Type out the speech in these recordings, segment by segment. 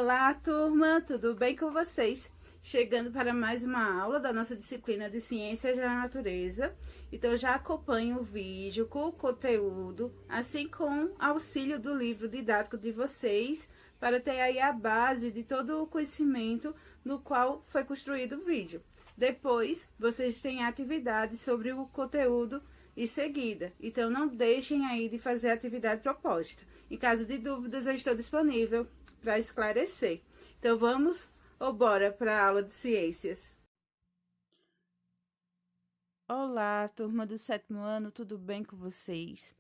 Olá, turma, tudo bem com vocês? Chegando para mais uma aula da nossa disciplina de Ciências da Natureza. Então, já acompanhe o vídeo com o conteúdo, assim como auxílio do livro didático de vocês, para ter aí a base de todo o conhecimento no qual foi construído o vídeo. Depois, vocês têm atividades sobre o conteúdo em seguida. Então, não deixem aí de fazer a atividade proposta. Em caso de dúvidas, eu estou disponível para esclarecer. Então, vamos ou bora para a aula de ciências? Olá, turma do 7º ano, tudo bem com vocês?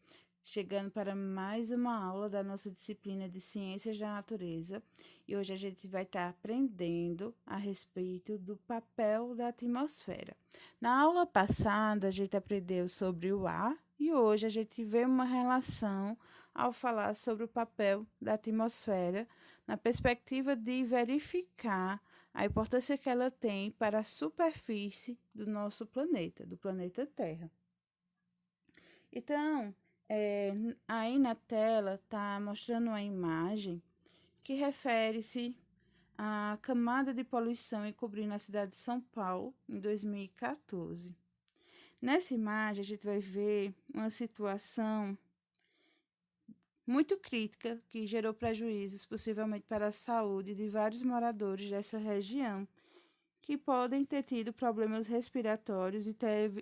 Chegando para mais uma aula da nossa disciplina de Ciências da Natureza. E hoje a gente vai estar aprendendo a respeito do papel da atmosfera. Na aula passada, a gente aprendeu sobre o ar e hoje a gente vê uma relação ao falar sobre o papel da atmosfera na perspectiva de verificar a importância que ela tem para a superfície do nosso planeta, do planeta Terra. Então, aí na tela está mostrando uma imagem que refere-se à camada de poluição encobrindo a cidade de São Paulo em 2014. Nessa imagem, a gente vai ver uma situação muito crítica que gerou prejuízos, possivelmente para a saúde de vários moradores dessa região, que podem ter tido problemas respiratórios e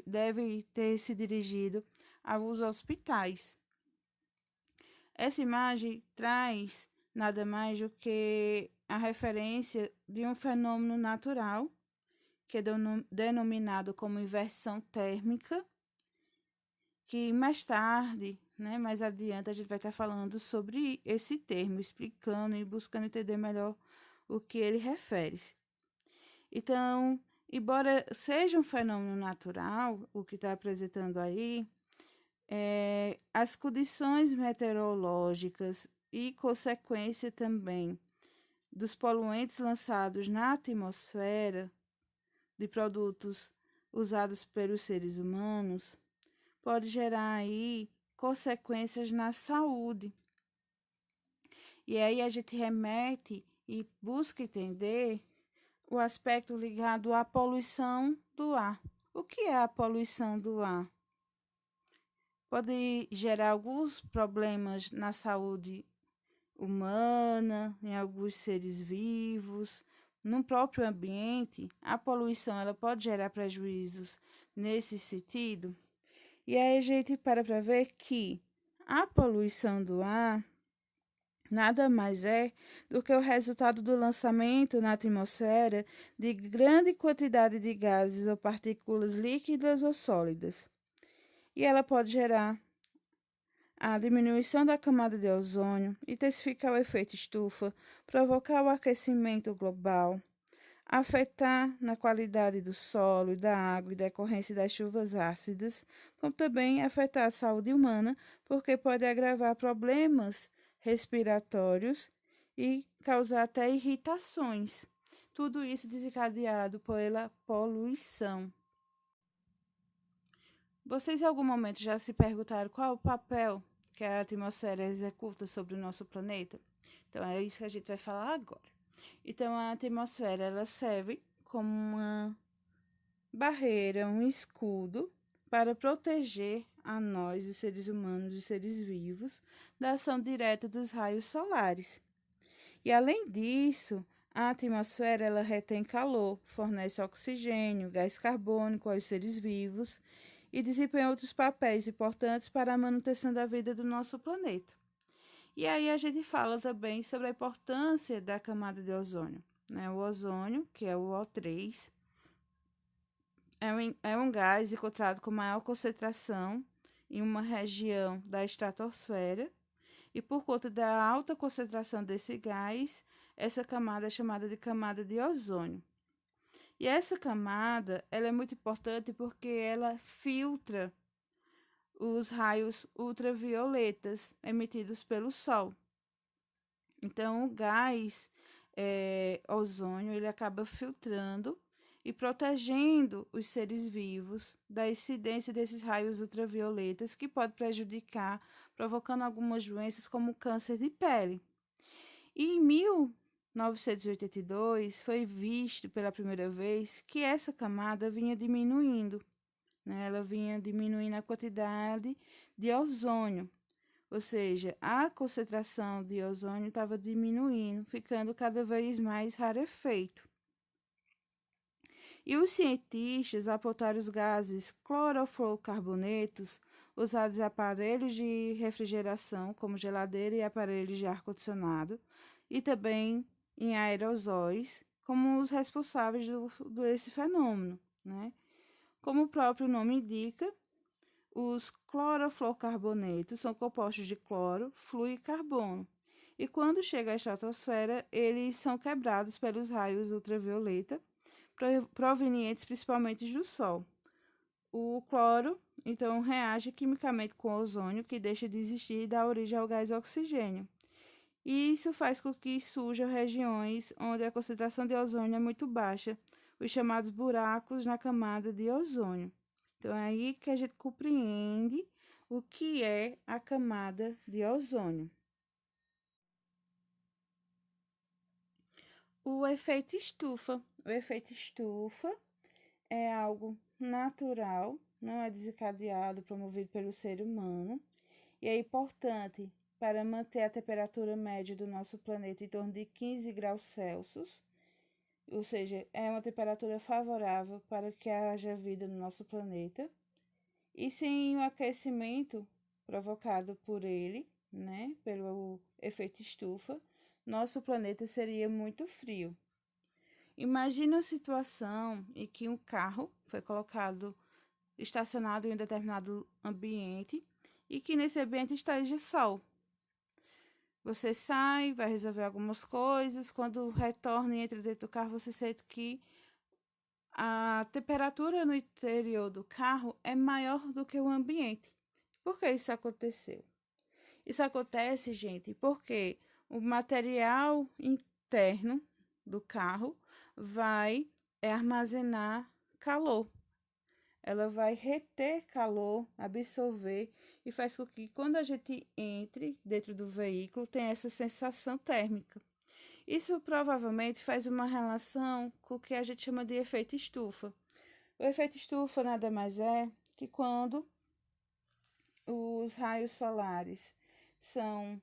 devem ter se dirigido aos hospitais. Essa imagem traz nada mais do que a referência de um fenômeno natural, que é denominado como inversão térmica, que mais tarde, mais adiante, a gente vai estar falando sobre esse termo, explicando e buscando entender melhor o que ele refere-se. Então, embora seja um fenômeno natural, o que está apresentando aí, as condições meteorológicas e consequência também dos poluentes lançados na atmosfera de produtos usados pelos seres humanos pode gerar aí consequências na saúde. E aí a gente remete e busca entender o aspecto ligado à poluição do ar. O que é a poluição do ar? Pode gerar alguns problemas na saúde humana, em alguns seres vivos. No próprio ambiente, a poluição ela pode gerar prejuízos nesse sentido. E aí a gente para ver que a poluição do ar nada mais é do que o resultado do lançamento na atmosfera de grande quantidade de gases ou partículas líquidas ou sólidas. E ela pode gerar a diminuição da camada de ozônio, intensificar o efeito estufa, provocar o aquecimento global, afetar na qualidade do solo e da água em decorrência das chuvas ácidas, como também afetar a saúde humana, porque pode agravar problemas respiratórios e causar até irritações. Tudo isso desencadeado pela poluição. Vocês em algum momento já se perguntaram qual é o papel que a atmosfera executa sobre o nosso planeta? Então, é isso que a gente vai falar agora. Então, a atmosfera ela serve como uma barreira, um escudo para proteger a nós, os seres humanos, os seres vivos, da ação direta dos raios solares. E, além disso, a atmosfera ela retém calor, fornece oxigênio, gás carbônico aos seres vivos e desempenha outros papéis importantes para a manutenção da vida do nosso planeta. E aí a gente fala também sobre a importância da camada de ozônio. O ozônio, que é o O3, é um gás encontrado com maior concentração em uma região da estratosfera, e por conta da alta concentração desse gás, essa camada é chamada de camada de ozônio. E essa camada ela é muito importante porque ela filtra os raios ultravioletas emitidos pelo Sol. Então, o gás ozônio ele acaba filtrando e protegendo os seres vivos da incidência desses raios ultravioletas que pode prejudicar, provocando algumas doenças como câncer de pele. E em 1982, foi visto pela primeira vez que essa camada vinha diminuindo, né? Ela vinha diminuindo a quantidade de ozônio, ou seja, a concentração de ozônio estava diminuindo, ficando cada vez mais rarefeito. E os cientistas apontaram os gases clorofluorcarbonetos usados em aparelhos de refrigeração, como geladeira e aparelhos de ar-condicionado, e também em aerosóis, como os responsáveis desse fenômeno, né? Como o próprio nome indica, os clorofluorcarbonetos são compostos de cloro, flúor e carbono. E quando chega à estratosfera, eles são quebrados pelos raios ultravioleta, provenientes principalmente do Sol. O cloro, então, reage quimicamente com o ozônio, que deixa de existir e dá origem ao gás oxigênio. E isso faz com que surjam regiões onde a concentração de ozônio é muito baixa, os chamados buracos na camada de ozônio. Então, é aí que a gente compreende o que é a camada de ozônio. O efeito estufa. O efeito estufa é algo natural, não é desencadeado, promovido pelo ser humano, e é importante para manter a temperatura média do nosso planeta em torno de 15 graus Celsius, ou seja, é uma temperatura favorável para que haja vida no nosso planeta. E sem o aquecimento provocado por ele, né, pelo efeito estufa, nosso planeta seria muito frio. Imagina a situação em que um carro foi estacionado em um determinado ambiente e que nesse ambiente esteja sol. Você sai, vai resolver algumas coisas, quando retorna e entra dentro do carro, você sente que a temperatura no interior do carro é maior do que o ambiente. Por que isso aconteceu? Isso acontece, gente, porque o material interno do carro vai armazenar calor. Ela vai reter calor, absorver e faz com que quando a gente entre dentro do veículo tenha essa sensação térmica. Isso provavelmente faz uma relação com o que a gente chama de efeito estufa. O efeito estufa nada mais é que quando os raios solares são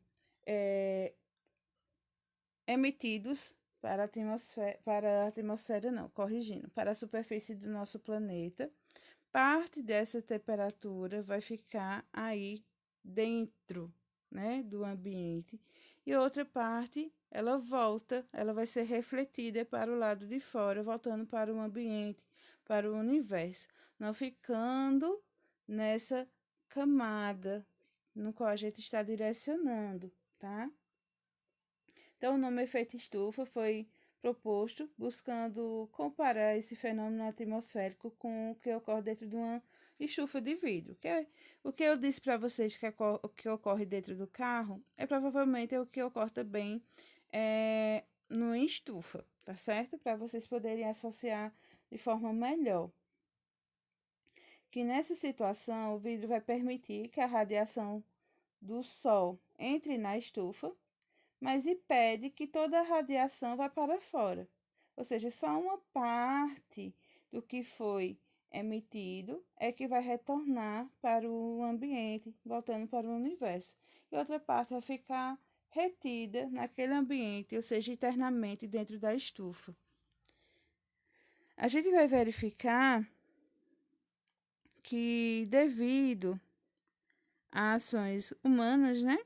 emitidos para a atmosfera não, corrigindo, para a superfície do nosso planeta, parte dessa temperatura vai ficar aí dentro, né, do ambiente, e outra parte ela volta, ela vai ser refletida para o lado de fora, voltando para o ambiente, para o universo, não ficando nessa camada no qual a gente está direcionando, tá? Então, o nome efeito estufa foi proposto buscando comparar esse fenômeno atmosférico com o que ocorre dentro de uma estufa de vidro. O que eu disse para vocês que ocorre dentro do carro é provavelmente o que ocorre também no estufa, tá certo? Para vocês poderem associar de forma melhor. Que nessa situação o vidro vai permitir que a radiação do sol entre na estufa, mas impede que toda a radiação vá para fora. Ou seja, só uma parte do que foi emitido é que vai retornar para o ambiente, voltando para o universo. E outra parte vai ficar retida naquele ambiente, ou seja, internamente dentro da estufa. A gente vai verificar que devido a ações humanas, né?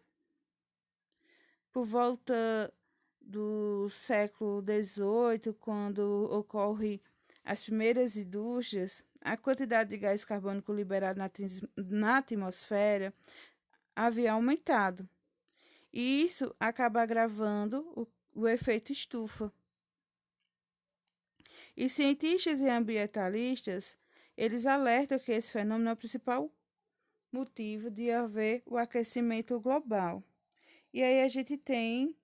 Por volta do século XVIII, quando ocorrem as primeiras indústrias, a quantidade de gás carbônico liberado na atmosfera havia aumentado. E isso acaba agravando o efeito estufa. E cientistas e ambientalistas, eles alertam que esse fenômeno é o principal motivo de haver o aquecimento global. E aí a gente tem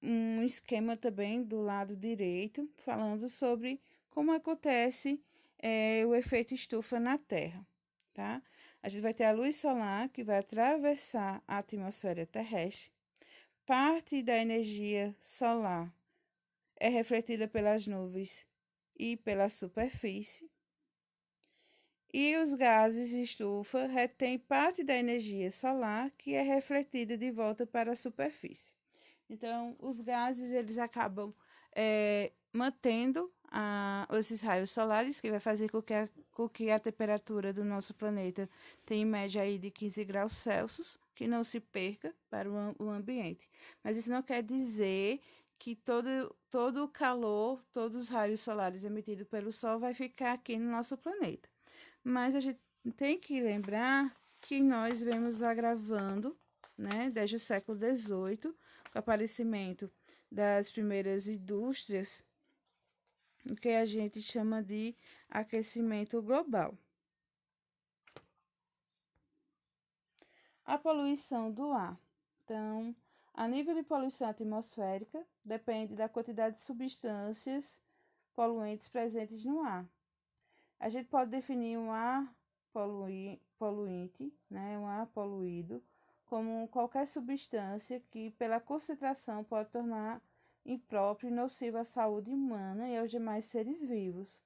um esquema também do lado direito, falando sobre como acontece o efeito estufa na Terra, tá? A gente vai ter a luz solar que vai atravessar a atmosfera terrestre, parte da energia solar é refletida pelas nuvens e pela superfície, e os gases de estufa retêm parte da energia solar que é refletida de volta para a superfície. Então, os gases eles acabam mantendo esses raios solares, que vai fazer com que a temperatura do nosso planeta tenha em média aí de 15 graus Celsius, que não se perca para o ambiente. Mas isso não quer dizer que todo o calor, todos os raios solares emitidos pelo Sol vai ficar aqui no nosso planeta. Mas a gente tem que lembrar que nós vemos agravando, né, desde o século XVIII, com o aparecimento das primeiras indústrias, o que a gente chama de aquecimento global. A poluição do ar. Então, a nível de poluição atmosférica, depende da quantidade de substâncias poluentes presentes no ar. A gente pode definir um ar poluente, né, um ar poluído, como qualquer substância que, pela concentração, pode tornar impróprio e nocivo à saúde humana e aos demais seres vivos,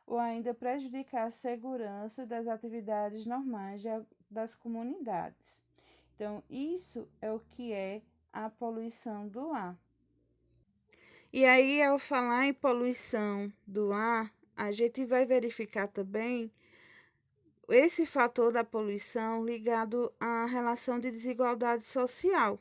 ou ainda prejudicar a segurança das atividades normais das comunidades. Então, isso é o que é a poluição do ar. E aí, ao falar em poluição do ar, a gente vai verificar também esse fator da poluição ligado à relação de desigualdade social.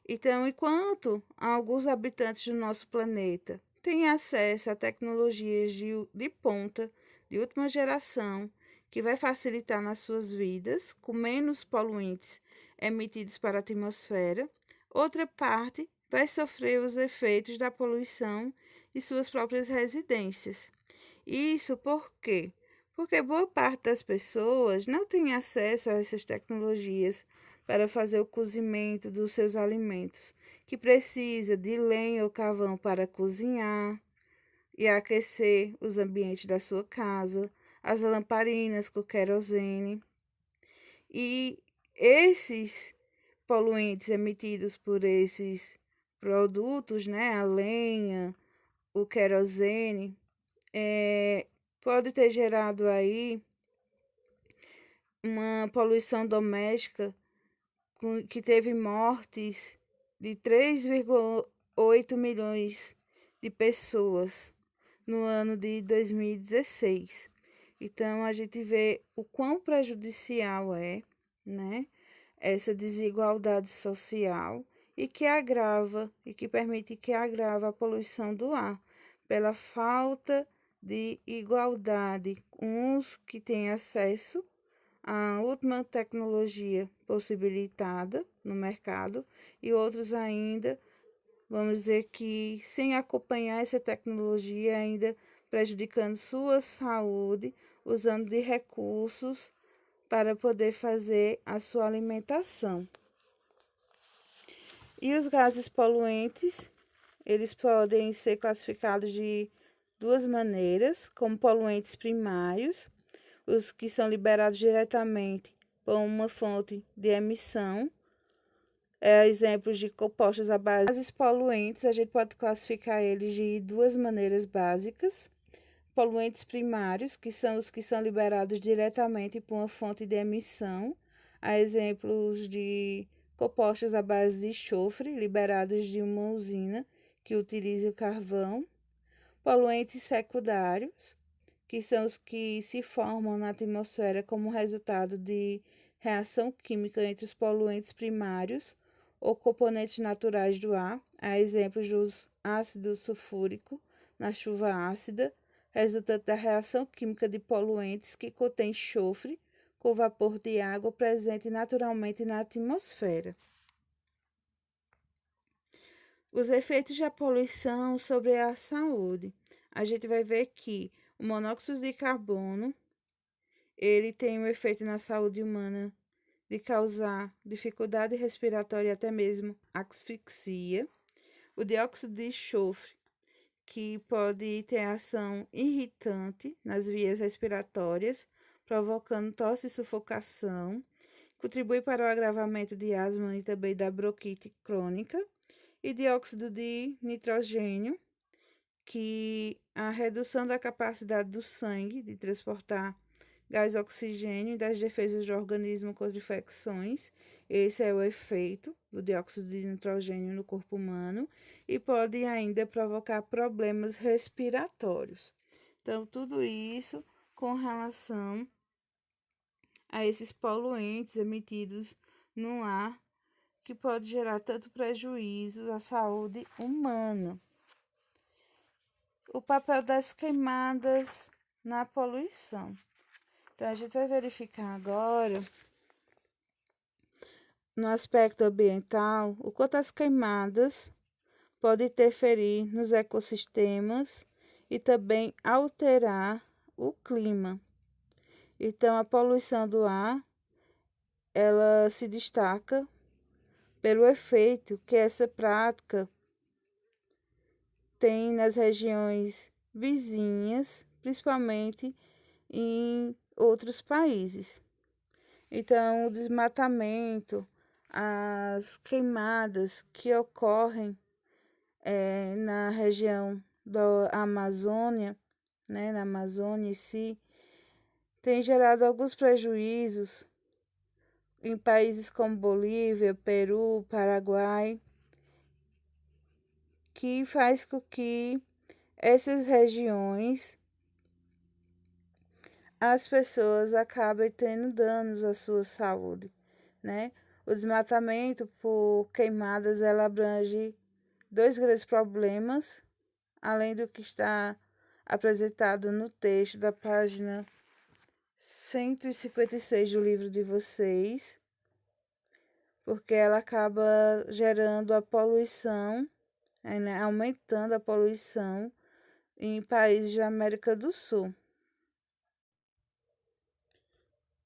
Então, enquanto alguns habitantes do nosso planeta têm acesso a tecnologias de ponta, de última geração, que vai facilitar nas suas vidas, com menos poluentes emitidos para a atmosfera, outra parte vai sofrer os efeitos da poluição de suas próprias residências. Isso por quê? Porque boa parte das pessoas não tem acesso a essas tecnologias para fazer o cozimento dos seus alimentos, que precisa de lenha ou carvão para cozinhar e aquecer os ambientes da sua casa, as lamparinas com querosene. E esses poluentes emitidos por esses produtos, né, a lenha, o querosene, pode ter gerado aí uma poluição doméstica que teve mortes de 3,8 milhões de pessoas no ano de 2016. Então, a gente vê o quão prejudicial é, né, essa desigualdade social e que agrava e que permite que agrava a poluição do ar pela falta de igualdade. Uns que têm acesso à última tecnologia possibilitada no mercado e outros ainda, vamos dizer que sem acompanhar essa tecnologia, ainda prejudicando sua saúde, usando de recursos para poder fazer a sua alimentação. E os gases poluentes, eles podem ser classificados de duas maneiras, como poluentes primários, os que são liberados diretamente por uma fonte de emissão, exemplos de compostos à base de gases poluentes, a gente pode classificar eles de duas maneiras básicas. Poluentes primários, que são os que são liberados diretamente por uma fonte de emissão, há exemplos de compostos à base de enxofre, liberados de uma usina que utiliza o carvão. Poluentes secundários, que são os que se formam na atmosfera como resultado de reação química entre os poluentes primários ou componentes naturais do ar, há exemplos dos ácido sulfúrico na chuva ácida, resultante da reação química de poluentes que contém enxofre com vapor de água presente naturalmente na atmosfera. Os efeitos da poluição sobre a saúde. A gente vai ver que o monóxido de carbono, ele tem um efeito na saúde humana de causar dificuldade respiratória e até mesmo asfixia. O dióxido de enxofre, que pode ter ação irritante nas vias respiratórias, provocando tosse e sufocação. contribui para o agravamento de asma e também da bronquite crônica, e dióxido de nitrogênio, que a redução da capacidade do sangue de transportar gás oxigênio e das defesas do organismo contra infecções. Esse é o efeito do dióxido de nitrogênio no corpo humano e pode ainda provocar problemas respiratórios. Então, tudo isso com relação a esses poluentes emitidos no ar, que pode gerar tanto prejuízos à saúde humana. O papel das queimadas na poluição. Então, a gente vai verificar agora, no aspecto ambiental, o quanto as queimadas podem interferir nos ecossistemas e também alterar o clima. Então, a poluição do ar, ela se destaca pelo efeito que essa prática tem nas regiões vizinhas, principalmente em outros países. Então, o desmatamento, as queimadas que ocorrem na região da Amazônia, né, na Amazônia em si, tem gerado alguns prejuízos em países como Bolívia, Peru, Paraguai, que faz com que essas regiões as pessoas acabem tendo danos à sua saúde, né? O desmatamento por queimadas, ela abrange dois grandes problemas, além do que está apresentado no texto da página 156 do livro de vocês, porque ela acaba gerando a poluição, né, aumentando a poluição em países da América do Sul.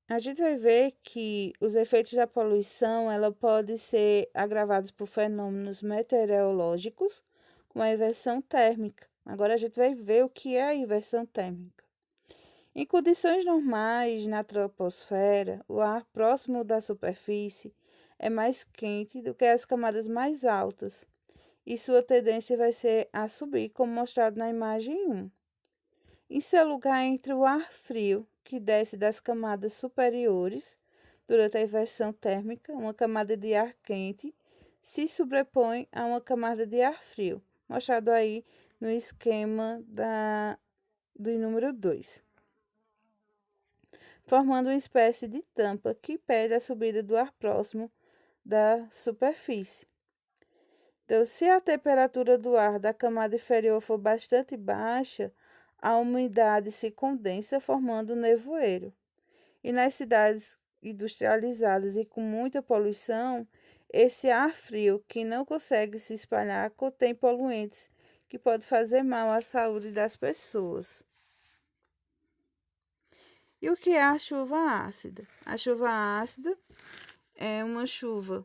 A gente vai ver que os efeitos da poluição, ela pode ser agravados por fenômenos meteorológicos, como a inversão térmica. Agora a gente vai ver o que é a inversão térmica. Em condições normais na troposfera, o ar próximo da superfície é mais quente do que as camadas mais altas, e sua tendência vai ser a subir, como mostrado na imagem 1. Em seu lugar entre o ar frio, que desce das camadas superiores durante a inversão térmica, uma camada de ar quente se sobrepõe a uma camada de ar frio, mostrado aí no esquema do número 2, formando uma espécie de tampa que impede a subida do ar próximo da superfície. Então, se a temperatura do ar da camada inferior for bastante baixa, a umidade se condensa, formando nevoeiro. E nas cidades industrializadas e com muita poluição, esse ar frio que não consegue se espalhar contém poluentes que podem fazer mal à saúde das pessoas. E o que é a chuva ácida? A chuva ácida é uma chuva.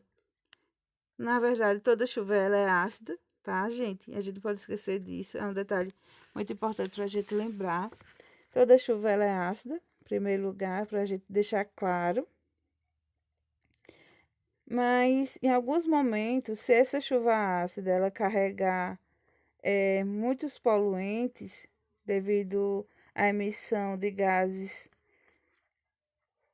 Na verdade, toda chuva ela é ácida, tá, gente? A gente pode esquecer disso. É um detalhe muito importante para a gente lembrar. Toda chuva ela é ácida, em primeiro lugar, para a gente deixar claro. Mas em alguns momentos, se essa chuva ácida ela carregar muitos poluentes devido à emissão de gases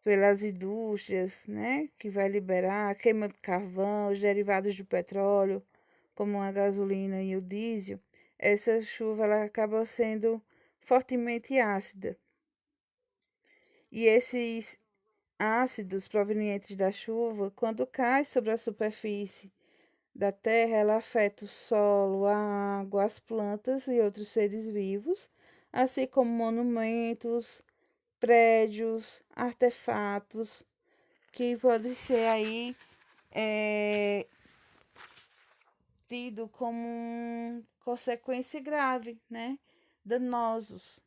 pelas indústrias, né, que vai liberar a queima de carvão, os derivados do petróleo, como a gasolina e o diesel, essa chuva ela acaba sendo fortemente ácida. E esses ácidos provenientes da chuva, quando cai sobre a superfície da terra, ela afeta o solo, a água, as plantas e outros seres vivos, assim como monumentos, prédios, artefatos, que podem ser aí tido como consequência grave, né? Danosos.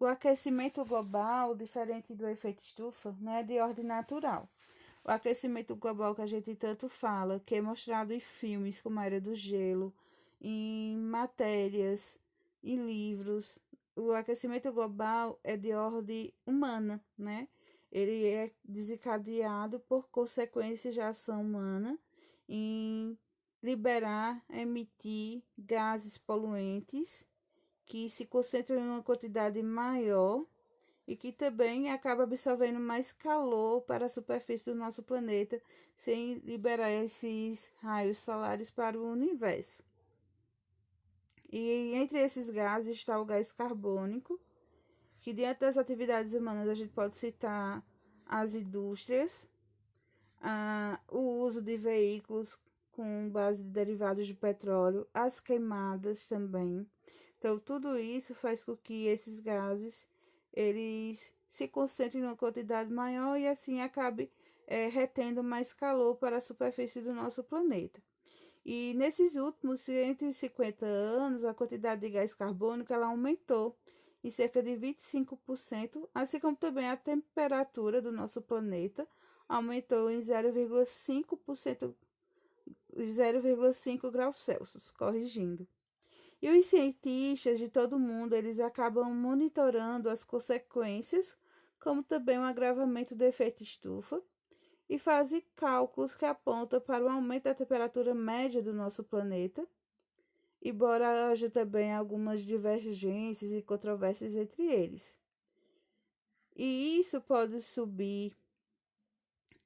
O aquecimento global, diferente do efeito estufa, não é de ordem natural. O aquecimento global que a gente tanto fala, que é mostrado em filmes como a Era do Gelo, em matérias, em livros, o aquecimento global é de ordem humana, né? ele é desencadeado por consequências da ação humana em liberar, emitir gases poluentes que se concentram em uma quantidade maior e que também acaba absorvendo mais calor para a superfície do nosso planeta, sem liberar esses raios solares para o universo. E entre esses gases está o gás carbônico, que diante das atividades humanas a gente pode citar as indústrias, o uso de veículos com base de derivados de petróleo, as queimadas também. Então, tudo isso faz com que esses gases eles se concentrem em uma quantidade maior e assim acabe retendo mais calor para a superfície do nosso planeta. E nesses últimos 150 anos, a quantidade de gás carbônico ela aumentou em cerca de 25%, assim como também a temperatura do nosso planeta aumentou em 0,5%, 0,5 graus Celsius, corrigindo. E os cientistas de todo o mundo, eles acabam monitorando as consequências, como também o agravamento do efeito estufa, e fazem cálculos que apontam para o aumento da temperatura média do nosso planeta, embora haja também algumas divergências e controvérsias entre eles. E isso pode subir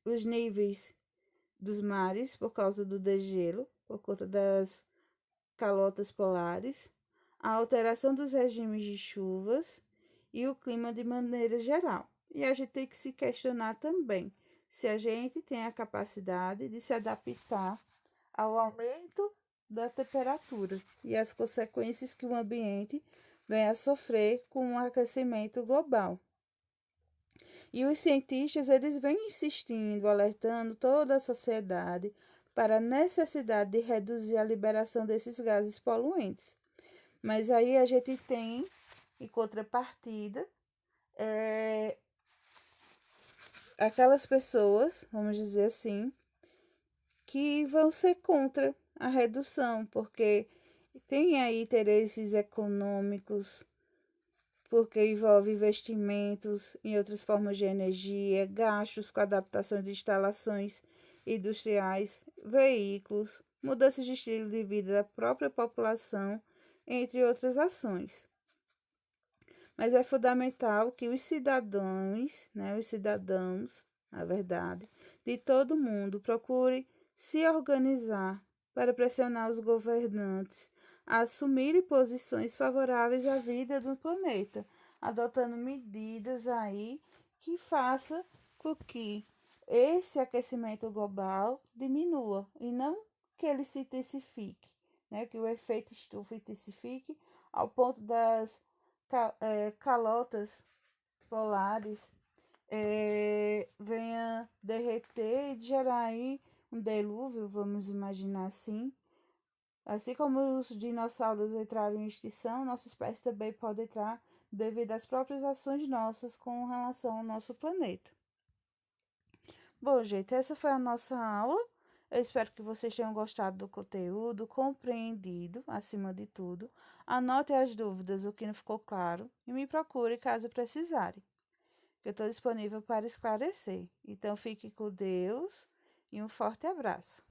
os níveis dos mares por causa do degelo, por conta das calotas polares, a alteração dos regimes de chuvas e o clima de maneira geral. E a gente tem que se questionar também se a gente tem a capacidade de se adaptar ao aumento da temperatura e as consequências que o ambiente vem a sofrer com o aquecimento global. E os cientistas eles vêm insistindo, alertando toda a sociedade para a necessidade de reduzir a liberação desses gases poluentes. Mas aí a gente tem, em contrapartida, aquelas pessoas, vamos dizer assim, que vão ser contra a redução, porque tem aí interesses econômicos, porque envolve investimentos em outras formas de energia, gastos com adaptação de instalações industriais, veículos, mudanças de estilo de vida da própria população, entre outras ações. Mas é fundamental que os cidadãos, na verdade, de todo mundo procurem se organizar para pressionar os governantes a assumirem posições favoráveis à vida do planeta, adotando medidas aí que façam com que esse aquecimento global diminua e não que ele se intensifique, né? Que o efeito estufa intensifique ao ponto das calotas polares venha derreter e gerar aí um dilúvio, vamos imaginar assim. Assim como os dinossauros entraram em extinção, nossa espécie também pode entrar devido às próprias ações nossas com relação ao nosso planeta. Bom, gente, essa foi a nossa aula. Eu espero que vocês tenham gostado do conteúdo, compreendido, acima de tudo. Anotem as dúvidas, o que não ficou claro, e me procure caso precisarem. Eu estou disponível para esclarecer. Então, fique com Deus e um forte abraço.